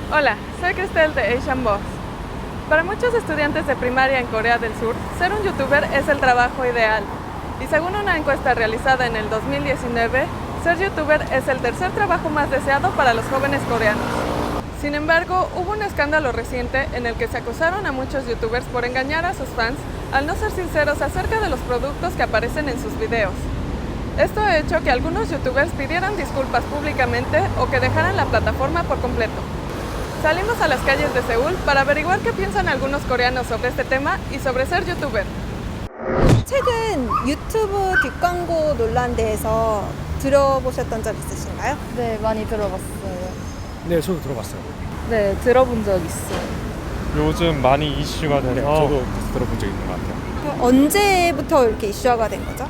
Hola, soy Cristel de Asian Boss. Para muchos estudiantes de primaria en Corea del Sur, ser un youtuber es el trabajo ideal. Y según una encuesta realizada en el 2019, ser youtuber es el tercer trabajo más deseado para los jóvenes coreanos. Sin embargo, hubo un escándalo reciente en el que se acusaron a muchos youtubers por engañar a sus fans al no ser sinceros acerca de los productos que aparecen en sus videos. Esto ha hecho que algunos youtubers pidieran disculpas públicamente o que dejaran la plataforma por completo. Salimos a las calles de Seúl para averiguar qué piensan algunos coreanos sobre este tema y sobre ser youtuber. 최근 유튜브 뒷광고 논란에 대해서 들어보셨던 적 있으신가요? 네, 많이 들어봤어요. 네, 저도 들어봤어요. 네, 들어본 적 있어요. 요즘 많이 이슈가 돼서 네, 저도 들어본 적 있는 것 같아요. 그럼 언제부터 이렇게 이슈화가 된 거죠?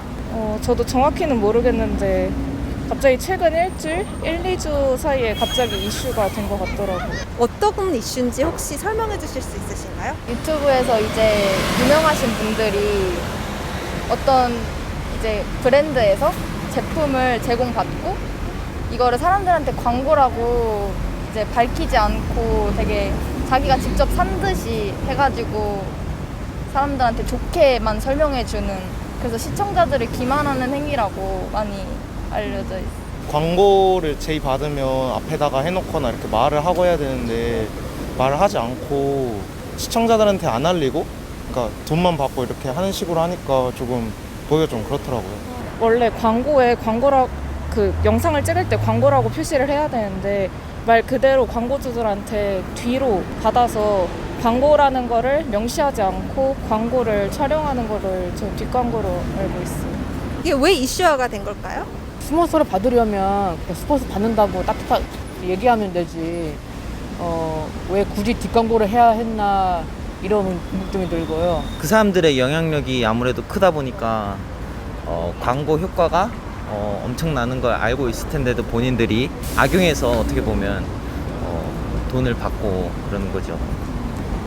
저도 정확히는 모르겠는데 갑자기 최근 일주일, 1-2주 사이에 갑자기 이슈가 된 것 같더라고요. 어떤 이슈인지 혹시 설명해 주실 수 있으신가요? 유튜브에서 이제 유명하신 분들이 어떤 이제 브랜드에서 제품을 제공받고 이거를 사람들한테 광고라고 이제 밝히지 않고 되게 자기가 직접 산 듯이 해가지고 사람들한테 좋게만 설명해주는, 그래서 시청자들을 기만하는 행위라고 많이 알려져 있어요. 광고를 제의받으면 앞에다가 해놓거나 이렇게 말을 하고 해야 되는데 말을 하지 않고 시청자들한테 안 알리고, 그러니까 돈만 받고 이렇게 하는 식으로 하니까 조금 보기가 좀 그렇더라고요. 원래 광고에 그 영상을 찍을 때 광고라고 표시를 해야 되는데 말 그대로 광고주들한테 뒤로 받아서 광고라는 거를 명시하지 않고 광고를 촬영하는 거를 저 뒷광고로 알고 있어요. 이게 왜 이슈화가 된 걸까요? 스폰서를 받으려면 그냥 스폰서 받는다고 따뜻하게 얘기하면 되지. 왜 굳이 뒷광고를 해야 했나 이런 궁금증이 들고요. 그 사람들의 영향력이 아무래도 크다 보니까 광고 효과가 엄청나는 걸 알고 있을 텐데도 본인들이 악용해서 어떻게 보면 돈을 받고 그러는 거죠.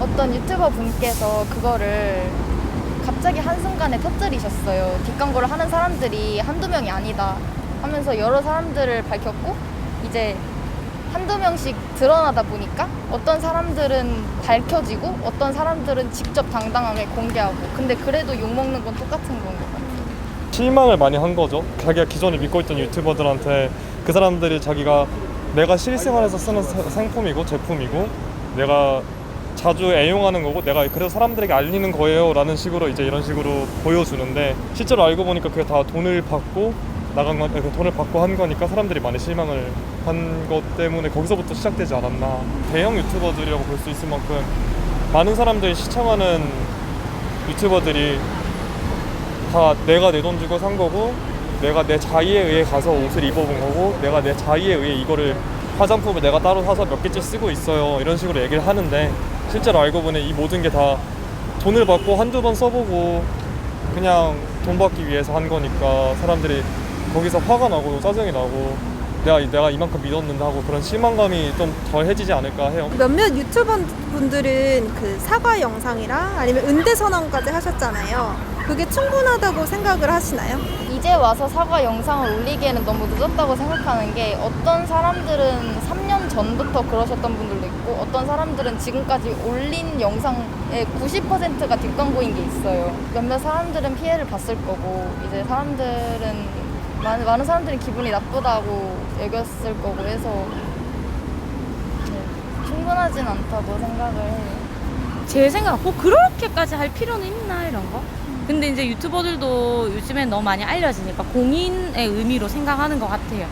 어떤 유튜버 분께서 그거를 갑자기 한순간에 터뜨리셨어요. 뒷광고를 하는 사람들이 한두 명이 아니다 하면서 여러 사람들을 밝혔고, 이제 한두 명씩 드러나다 보니까 어떤 사람들은 밝혀지고 어떤 사람들은 직접 당당하게 공개하고, 근데 그래도 욕먹는 건 똑같은 건 것 같아요. 실망을 많이 한 거죠. 자기가 기존에 믿고 있던 유튜버들한테 그 사람들이 자기가 내가 실생활에서 쓰는 상품이고 제품이고 내가 자주 애용하는 거고 내가 그래서 사람들에게 알리는 거예요 라는 식으로 이제 이런 식으로 보여주는데, 실제로 알고 보니까 그게 다 돈을 받고 나간 건, 돈을 받고 한 거니까 사람들이 많이 실망을 한 것 때문에 거기서부터 시작되지 않았나. 대형 유튜버들이라고 볼 수 있을 만큼 많은 사람들이 시청하는 유튜버들이 다 내가 내 돈 주고 산 거고 내가 내 자의에 의해 가서 옷을 입어본 거고 내가 내 자의에 의해 이거를 화장품을 내가 따로 사서 몇 개째 쓰고 있어요 이런 식으로 얘기를 하는데, 실제로 알고 보니 이 모든 게 다 돈을 받고 한두 번 써보고 그냥 돈 받기 위해서 한 거니까 사람들이 거기서 화가 나고 짜증이 나고 내가 이만큼 믿었는데 하고 그런 실망감이 좀 덜해지지 않을까 해요. 몇몇 유튜버 분들은 그 사과 영상이랑 아니면 은대 선언까지 하셨잖아요. 그게 충분하다고 생각을 하시나요? 이제 와서 사과 영상을 올리기에는 너무 늦었다고 생각하는 게, 어떤 사람들은 3년 전부터 그러셨던 분들도 있고 어떤 사람들은 지금까지 올린 영상의 90%가 뒷광고인 게 있어요. 몇몇 사람들은 피해를 봤을 거고, 이제 많은 사람들이 기분이 나쁘다고 여겼을 거고 해서 충분하진 않다고 생각을 해요. 제 생각, 뭐 그렇게까지 할 필요는 있나 이런 거? 근데 이제 유튜버들도 요즘엔 너무 많이 알려지니까 공인의 의미로 생각하는 것 같아요.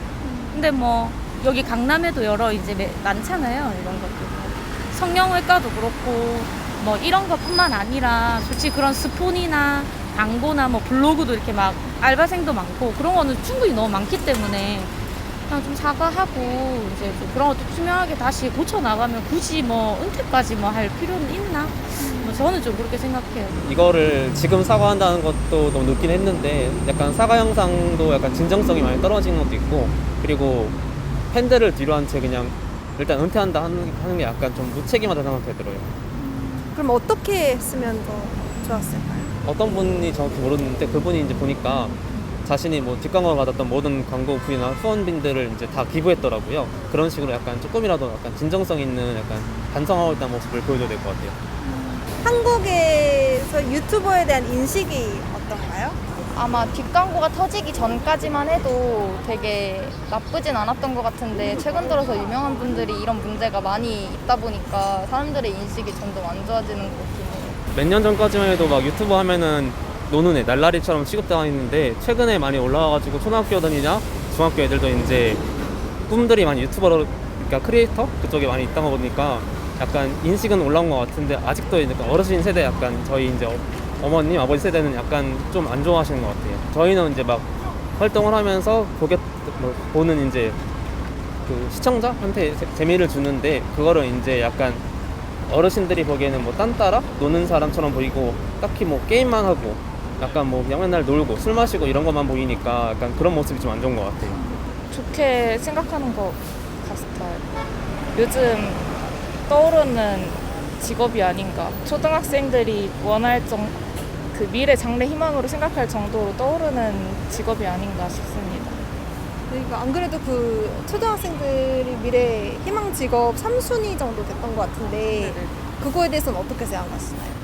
근데 뭐 여기 강남에도 여러 이제 많잖아요, 이런 것들. 성형외과도 그렇고 뭐 이런 것뿐만 아니라 솔직히 그런 스폰이나 광고나 뭐 블로그도 이렇게 막 알바생도 많고 그런 거는 충분히 너무 많기 때문에 그냥 좀 사과하고 이제 좀 그런 것도 투명하게 다시 고쳐 나가면 굳이 뭐 은퇴까지 뭐 할 필요는 있나? 뭐 저는 좀 그렇게 생각해요. 이거를 지금 사과한다는 것도 너무 늦긴 했는데 약간 사과 영상도 약간 진정성이 많이 떨어지는 것도 있고, 그리고 팬들을 뒤로 한 채 그냥 일단 은퇴한다 하는 게 약간 좀 무책임하다는 생각이 들어요. 그럼 어떻게 했으면 더 좋았을까요? 어떤 분이 정확히 모르는데 그분이 이제 보니까 자신이 뭐 뒷광고를 받았던 모든 광고분이나 후원빈들을 이제 다 기부했더라고요. 그런 식으로 약간 조금이라도 약간 진정성 있는 약간 반성하고 있다는 모습을 보여줘야 될 것 같아요. 한국에서 유튜버에 대한 인식이 어떤가요? 아마 뒷광고가 터지기 전까지만 해도 되게 나쁘진 않았던 것 같은데 최근 들어서 유명한 분들이 이런 문제가 많이 있다 보니까 사람들의 인식이 점점 안 좋아지는 것 같긴 해요. 몇 년 전까지만 해도 막 유튜버 하면은 노는 애, 날라리처럼 취급당했는데 최근에 많이 올라와가지고 초등학교들이나 중학교 애들도 이제 꿈들이 많이 유튜버로, 그러니까 크리에이터 그쪽에 많이 있다 보니까 약간 인식은 올라온 것 같은데 아직도 약간 어르신 세대, 약간 저희 이제 어머님, 아버지 세대는 약간 좀 안 좋아하시는 것 같아요. 저희는 이제 막 활동을 하면서 보는 이제 그 시청자한테 재미를 주는데 그거를 이제 약간 어르신들이 보기에는 뭐 딴따라 노는 사람처럼 보이고 딱히 뭐 게임만 하고 약간 뭐 그냥 맨날 놀고 술 마시고 이런 것만 보이니까 약간 그런 모습이 좀 안 좋은 것 같아요. 좋게 생각하는 것 같아요. 요즘 떠오르는 직업이 아닌가. 초등학생들이 원할 그 미래 장래 희망으로 생각할 정도로 떠오르는 직업이 아닌가 싶습니다. 그리고 안 그래도 그 초등학생들이 미래 희망 직업 3순위 정도 됐던 것 같은데 그거에 대해서는 어떻게 생각하시나요?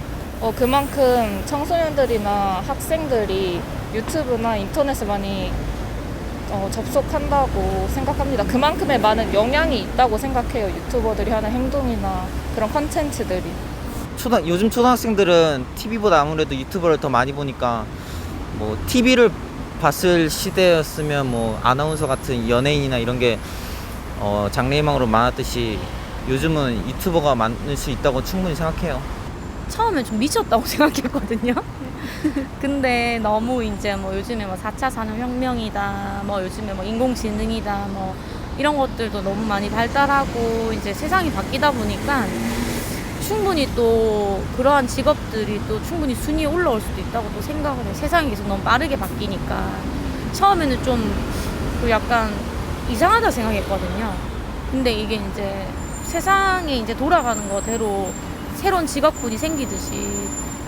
그만큼 청소년들이나 학생들이 유튜브나 인터넷을 많이 접속한다고 생각합니다. 그만큼의 많은 영향이 있다고 생각해요. 유튜버들이 하는 행동이나 그런 컨텐츠들이. 요즘 초등학생들은 TV보다 아무래도 유튜버를 더 많이 보니까 뭐 TV를 봤을 시대였으면 뭐 아나운서 같은 연예인이나 이런 게 장래희망으로 많았듯이 요즘은 유튜버가 많을 수 있다고 충분히 생각해요. 처음에 좀 미쳤다고 생각했거든요. 근데 너무 이제 뭐 요즘에 뭐 4차 산업혁명이다, 뭐 요즘에 뭐 인공지능이다, 뭐 이런 것들도 너무 많이 발달하고 이제 세상이 바뀌다 보니까 충분히 또 그러한 직업들이 또 충분히 순위에 올라올 수도 있다고 또 생각을 해요. 세상이 계속 너무 빠르게 바뀌니까 처음에는 좀 약간 이상하다 생각했거든요. 근데 이게 이제 세상이 이제 돌아가는 거대로 새로운 직업군이 생기듯이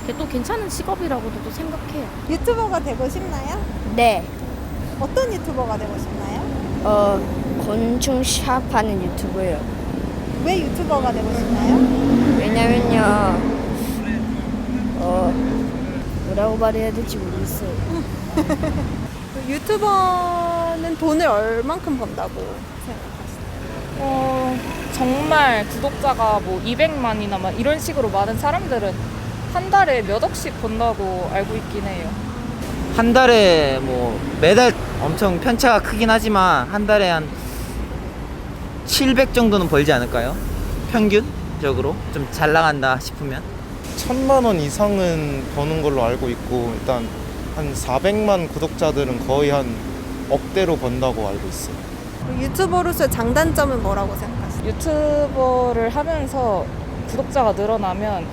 이게 또 괜찮은 직업이라고도 또 생각해요. 유튜버가 되고 싶나요? 네. 어떤 유튜버가 되고 싶나요? 곤충 샵하는 유튜브예요. 왜 유튜버가 되고 싶나요? 왜냐면요, 뭐라고 말해야 될지 모르겠어요. 유튜버는 돈을 얼만큼 번다고 생각하시나요? 정말 구독자가 뭐 200만이나 막 이런 식으로 많은 사람들은 한 달에 몇 억씩 번다고 알고 있긴 해요. 한 달에 뭐 매달 엄청 편차가 크긴 하지만 한 달에 한 700 정도는 벌지 않을까요? 평균적으로 좀 잘 나간다 싶으면 1,000만 원 이상은 버는 걸로 알고 있고 일단 한 400만 구독자들은 거의 한 억대로 번다고 알고 있어요. 유튜버로서의 장단점은 뭐라고 생각하세요? 유튜버를 하면서 구독자가 늘어나면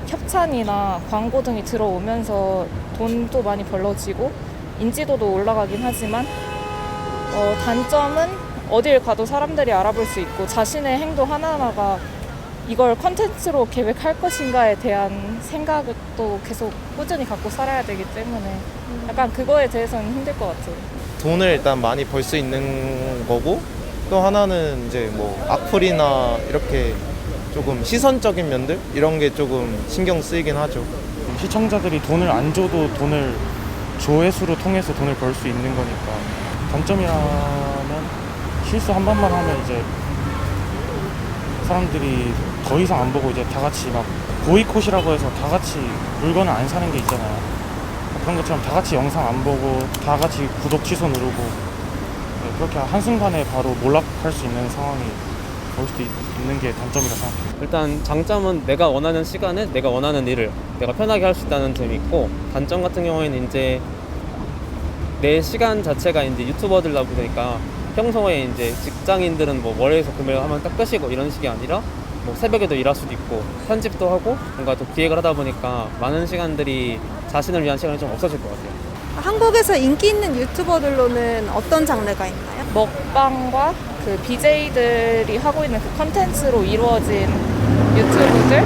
협찬이나 광고 등이 들어오면서 돈도 많이 벌어지고 인지도도 올라가긴 하지만 단점은 어딜 가도 사람들이 알아볼 수 있고 자신의 행동 하나하나가 이걸 컨텐츠로 계획할 것인가에 대한 생각을 또 계속 꾸준히 갖고 살아야 되기 때문에 약간 그거에 대해서는 힘들 것 같아요. 돈을 일단 많이 벌 수 있는 거고 또 하나는 이제 뭐 악플이나 이렇게 조금 시선적인 면들 이런 게 조금 신경 쓰이긴 하죠. 시청자들이 돈을 안 줘도 돈을 조회수로 통해서 돈을 벌 수 있는 거니까 단점이라면 실수 한 번만 하면 이제 사람들이 더 이상 안 보고 이제 다 같이 막 보이콧이라고 해서 다 같이 물건을 안 사는 게 있잖아요. 그런 것처럼 다 같이 영상 안 보고 다 같이 구독 취소 누르고 그렇게 한순간에 바로 몰락할 수 있는 상황이 올 수도 있는 게 단점이라 생각해요. 일단 장점은 내가 원하는 시간에 내가 원하는 일을 내가 편하게 할 수 있다는 점이 있고, 단점 같은 경우에는 이제 내 시간 자체가 이제 유튜버들다 보니까 평소에 이제 직장인들은 뭐 월요일에서 금요일 하면 딱 끝이고 이런 식이 아니라 뭐 새벽에도 일할 수도 있고 편집도 하고 뭔가 또 기획을 하다 보니까 많은 시간들이 자신을 위한 시간이 좀 없어질 것 같아요. 한국에서 인기 있는 유튜버들로는 어떤 장르가 있나요? 먹방과 그 BJ들이 하고 있는 그 컨텐츠로 이루어진 유튜브들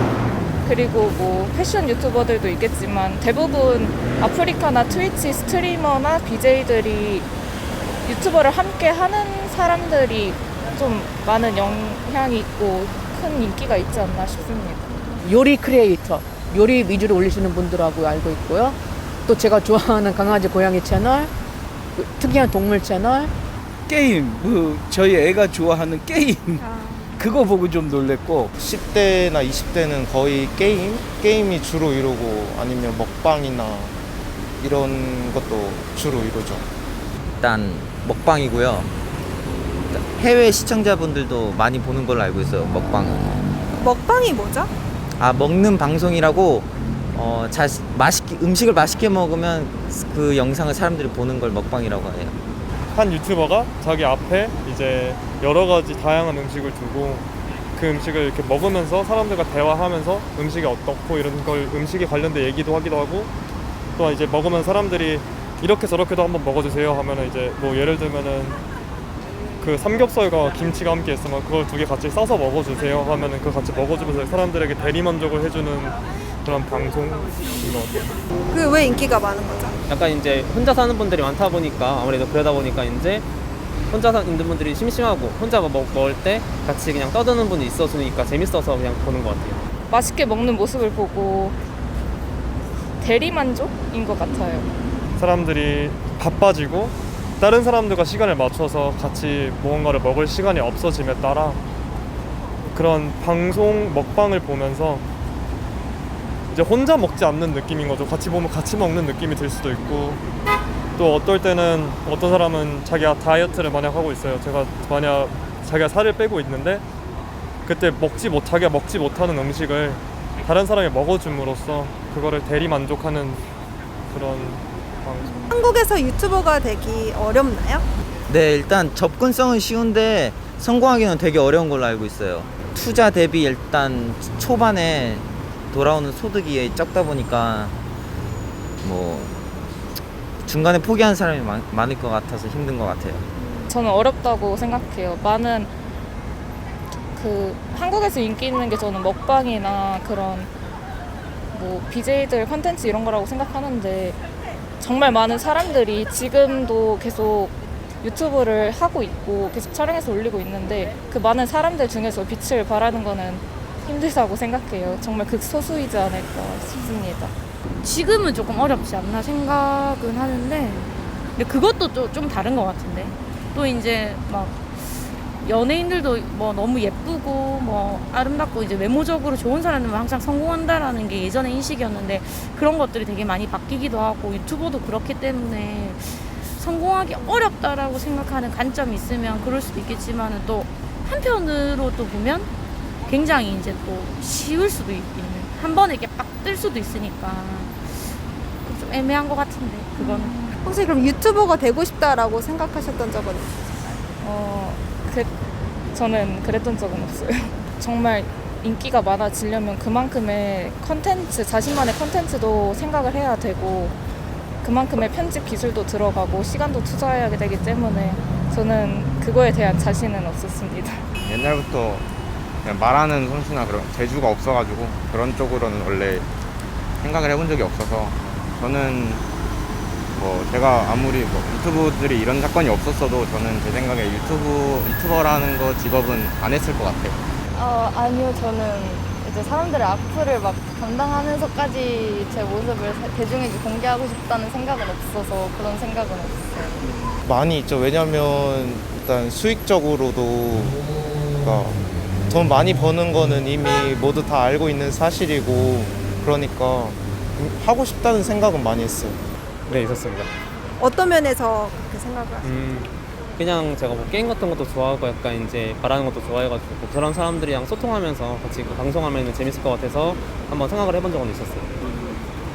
그리고 뭐 패션 유튜버들도 있겠지만 대부분 아프리카나 트위치 스트리머나 BJ들이 유튜버를 함께 하는 사람들이 좀 많은 영향이 있고 큰 인기가 있지 않나 싶습니다. 요리 크리에이터, 요리 위주로 올리시는 분들하고 알고 있고요. 또 제가 좋아하는 강아지 고양이 채널, 특이한 동물 채널, 게임, 저희 애가 좋아하는 게임 그거 보고 좀 놀랬고 10대나 20대는 거의 게임이 주로 이루고 아니면 먹방이나 이런 것도 주로 이루죠. 일단 먹방이고요. 해외 시청자분들도 많이 보는 걸로 알고 있어요. 먹방은. 먹방이 뭐죠? 먹는 방송이라고 맛있게 음식을 맛있게 먹으면 그 영상을 사람들이 보는 걸 먹방이라고 해요. 한 유튜버가 자기 앞에 이제 여러 가지 다양한 음식을 두고 그 음식을 이렇게 먹으면서 사람들과 대화하면서 음식이 어떻고 이런 걸 음식에 관련된 얘기도 하기도 하고 또 이제 먹으면 사람들이 이렇게 저렇게도 한번 먹어주세요 하면은 이제 뭐 예를 들면은 그 삼겹살과 김치가 함께 있으면 그걸 두 개 같이 싸서 먹어주세요 하면은 그걸 같이 먹어주면서 사람들에게 대리만족을 해주는 그런 방송인 것 같아요. 그 왜 인기가 많은 거죠? 약간 이제 혼자 사는 분들이 많다 보니까 아무래도 그러다 보니까 이제 혼자 있는 분들이 심심하고 혼자 먹을 때 같이 그냥 떠드는 분이 있어주니까 재밌어서 그냥 보는 것 같아요. 맛있게 먹는 모습을 보고 대리만족인 것 같아요. 사람들이 바빠지고 다른 사람들과 시간을 맞춰서 같이 무언가를 먹을 시간이 없어짐에 따라 그런 방송 먹방을 보면서 이제 혼자 먹지 않는 느낌인 거죠. 같이 보면 같이 먹는 느낌이 들 수도 있고 또 어떨 때는 어떤 사람은 자기가 다이어트를 만약 하고 있어요. 만약 자기가 살을 빼고 있는데 그때 자기가 먹지 못하는 음식을 다른 사람이 먹어줌으로써 그거를 대리 만족하는 그런 방송. 한국에서 유튜버가 되기 어렵나요? 네, 일단 접근성은 쉬운데 성공하기는 되게 어려운 걸로 알고 있어요. 투자 대비 일단 초반에 돌아오는 소득이 적다 보니까 뭐 중간에 포기하는 사람이 많을 것 같아서 힘든 것 같아요. 저는 어렵다고 생각해요. 많은 그 한국에서 인기 있는 게 저는 먹방이나 그런 뭐 BJ들 컨텐츠 이런 거라고 생각하는데 정말 많은 사람들이 지금도 계속 유튜브를 하고 있고 계속 촬영해서 올리고 있는데 그 많은 사람들 중에서 빛을 발하는 거는 힘들다고 생각해요. 정말 극소수이지 않을까 싶습니다. 지금은 조금 어렵지 않나 생각은 하는데 근데 그것도 좀 다른 것 같은데 또 이제 막 연예인들도 뭐 너무 예쁘고 뭐 아름답고 이제 외모적으로 좋은 사람들만 항상 성공한다라는 게 예전의 인식이었는데 그런 것들이 되게 많이 바뀌기도 하고 유튜버도 그렇기 때문에 성공하기 어렵다라고 생각하는 관점이 있으면 그럴 수도 있겠지만 또 한편으로 또 보면 굉장히 이제 또 쉬울 수도 있는 한 번에 이렇게 빡 뜰 수도 있으니까 좀 애매한 것 같은데 그거는 혹시 그럼 유튜버가 되고 싶다라고 생각하셨던 적은 있으세요? 저는 그랬던 적은 없어요. 정말 인기가 많아지려면 그만큼의 컨텐츠, 자신만의 컨텐츠도 생각을 해야 되고 그만큼의 편집 기술도 들어가고 시간도 투자해야 되기 때문에 저는 그거에 대한 자신은 없었습니다. 옛날부터 그냥 말하는 솜씨나 그런 재주가 없어가지고 그런 쪽으로는 원래 생각을 해본 적이 없어서 저는 뭐 제가 아무리 뭐 유튜브들이 이런 사건이 없었어도 저는 제 생각에 유튜버라는 거 직업은 안 했을 것 같아요. 아니요, 저는 이제 사람들의 악플을 막 감당하면서까지 제 모습을 대중에게 공개하고 싶다는 생각은 없어서 그런 생각은 없어요. 많이 있죠. 왜냐면 일단 수익적으로도 그러니까 돈 많이 버는 거는 이미 모두 다 알고 있는 사실이고 그러니까 하고 싶다는 생각은 많이 했어요. 네, 있었습니다. 어떤 면에서 그렇게 생각을 하세요? 그냥 제가 뭐 게임 같은 것도 좋아하고 약간 이제 말하는 것도 좋아해가지고 그런 사람들이랑 소통하면서 같이 방송하면 재밌을 것 같아서 한번 생각을 해본 적은 있었어요.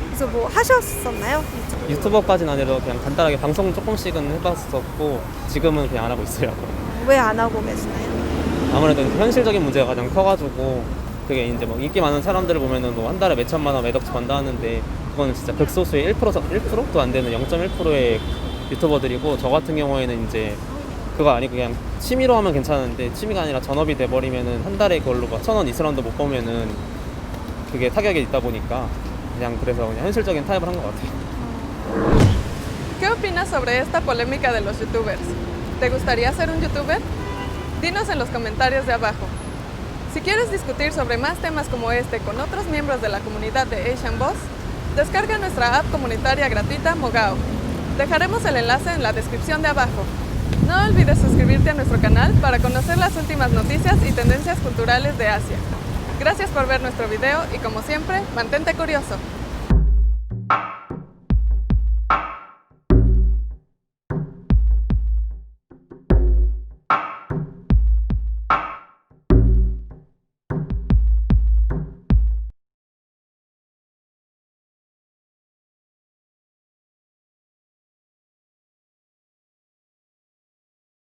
그래서 뭐 하셨었나요? 유튜버까지는 아니라 그냥 간단하게 방송 조금씩은 해봤었고 지금은 그냥 안 하고 있어요. 왜 안 하고 계시나요? 아무래도 현실적인 문제가 가장 커가지고 그게 이제 뭐 인기 많은 사람들을 보면은 뭐 한 달에 몇 천만 원, 몇 억씩 번다 하는데 그거는 진짜 극소수의 1%도 안 되는 0.1%의 유튜버들이고 저 같은 경우에는 이제 그거 아니고 그냥 취미로 하면 괜찮은데 취미가 아니라 전업이 돼버리면은 한 달에 그걸로 막 1,000원, 2,000원도 못 보면은 그게 타격이 있다 보니까 그래서 그냥 현실적인 타협을 한 것 같아요. ¿Qué opinas sobre esta polémica de los youtubers? ¿Te gustaría ser un youtuber? Dinos en los comentarios de abajo. Si quieres discutir sobre más temas como este con otros miembros de la comunidad de Asian Boss, descarga nuestra app comunitaria gratuita Mogao. Dejaremos el enlace en la descripción de abajo. No olvides suscribirte a nuestro canal para conocer las últimas noticias y tendencias culturales de Asia. Gracias por ver nuestro video y como siempre, mantente curioso.